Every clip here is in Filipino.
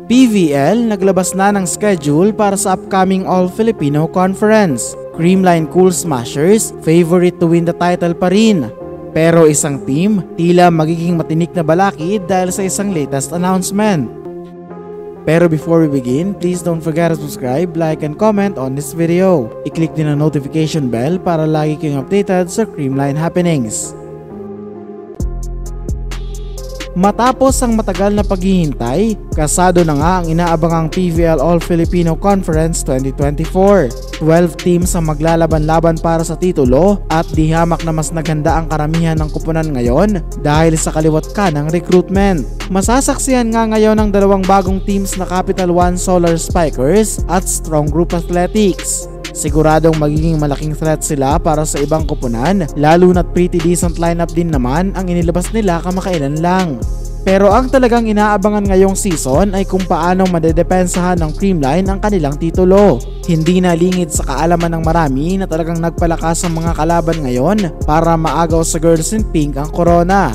PVL naglabas na ng schedule para sa upcoming All-Filipino Conference. Creamline Cool Smashers favorite to win the title pa rin. Pero isang team tila magiging matinik na balakid dahil sa isang latest announcement. Pero before we begin, please don't forget to subscribe, like, and comment on this video. I-click din ang notification bell para lagi kayong updated sa Creamline happenings. Matapos ang matagal na paghihintay, kasado na nga ang inaabangang PVL All-Filipino Conference 2024. 12 teams ang maglalaban-laban para sa titulo at di hamak na mas naganda ang karamihan ng kupunan ngayon dahil sa kaliwat kanang recruitment. Masasaksihan nga ngayon ang dalawang bagong teams na Capital One Solar Spikers at Strong Group Athletics. Siguradong magiging malaking threat sila para sa ibang kupunan, lalo na't pretty decent lineup din naman ang inilabas nila kamakailan lang. Pero ang talagang inaabangan ngayong season ay kung paano madedepensahan ng Creamline ang kanilang titulo. Hindi na lingid sa kaalaman ng marami na talagang nagpalakas ang mga kalaban ngayon para maagaw sa Girls in Pink ang corona.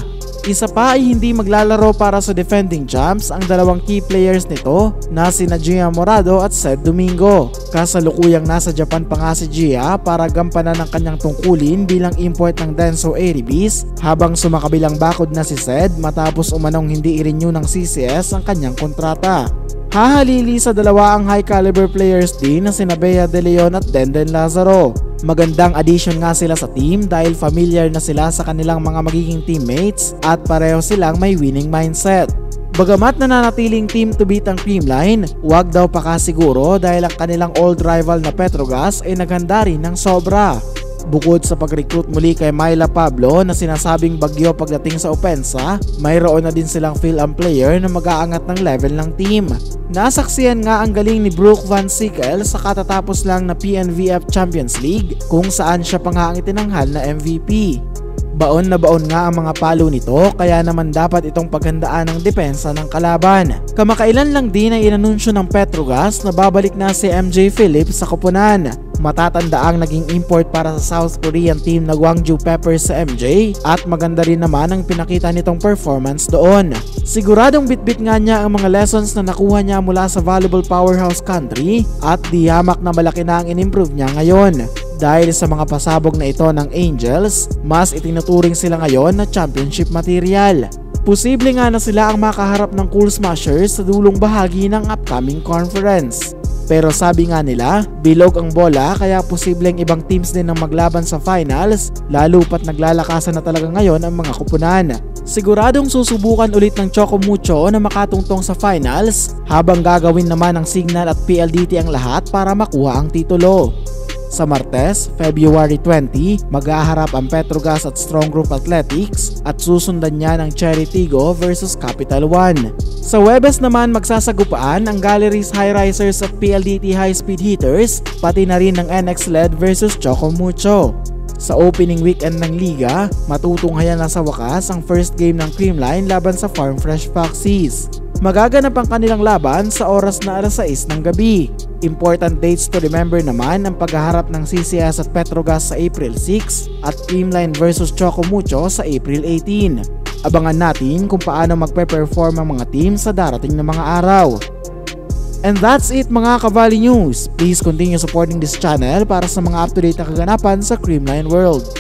Isa pa ay hindi maglalaro para sa defending champs ang dalawang key players nito na sina Gia Morado at Sed Domingo. Kasalukuyang nasa Japan pa nga si Gia para gampanan ang kanyang tungkulin bilang import ng Denso Airibis habang sumakabilang bakod na si Sed matapos umanong hindi i-renew ng CCS ang kanyang kontrata. Hahalili sa dalawa ang high caliber players din na sina Bea De Leon at Denden Lazaro. Magandang addition nga sila sa team dahil familiar na sila sa kanilang mga magiging teammates at pareho silang may winning mindset. Bagamat nananatiling team to beat ang Creamline, huwag daw pakasiguro dahil ang kanilang old rival na Petrogas ay naghanda rin ng sobra. Bukod sa pag-recruit muli kay Myla Pablo na sinasabing bagyo pagdating sa opensa, mayroon na din silang fill-up player na mag-aangat ng level ng team. Nasaksiyan nga ang galing ni Brooke Van Sickle sa katatapos lang na PNVF Champions League kung saan siya pa nga ang itinanghal na MVP. Baon na baon nga ang mga palo nito kaya naman dapat itong paghandaan ng depensa ng kalaban. Kamakailan lang din ay inanunsyo ng Petrogas na babalik na si MJ Phillips sa koponan. Matatanda ang naging import para sa South Korean team na Gwangju Peppers sa MJ at maganda rin naman ang pinakita nitong performance doon. Siguradong bitbit nga niya ang mga lessons na nakuha niya mula sa valuable powerhouse country at di hamak na malaki na ang in-improve niya ngayon. Dahil sa mga pasabog na ito ng Angels, mas itinuturing sila ngayon na championship material. Posible nga na sila ang makaharap ng Cool Smashers sa dulong bahagi ng upcoming conference. Pero sabi nga nila, bilog ang bola kaya posibleng ibang teams din ang maglaban sa finals lalo pat naglalakasan na talaga ngayon ang mga kupunan. Siguradong susubukan ulit ng Choco Mucho na makatungtong sa finals habang gagawin naman ng Signal at PLDT ang lahat para makuha ang titulo. Sa Martes, February 20, mag-aharap ang Petrogas at Strong Group Athletics at susundan niya ng Cherry Tigo versus Capital One. Sa Huwebes naman magsasagupaan ang Galleries High Risers at PLDT High Speed Hitters pati na rin ng NX LED versus Choco Mucho. Sa opening weekend ng liga, matutunghayan na sa wakas ang first game ng Creamline laban sa Farm Fresh Foxies. Magaganap ang kanilang laban sa oras na 6:00 ng gabi. Important dates to remember naman ang paghaharap ng CCS at Petrogas sa April 6 at Creamline versus Choco Mucho sa April 18. Abangan natin kung paano magpe-perform ang mga team sa darating na mga araw. And that's it mga Kavali News. Please continue supporting this channel para sa mga up-to-date na kaganapan sa Creamline World.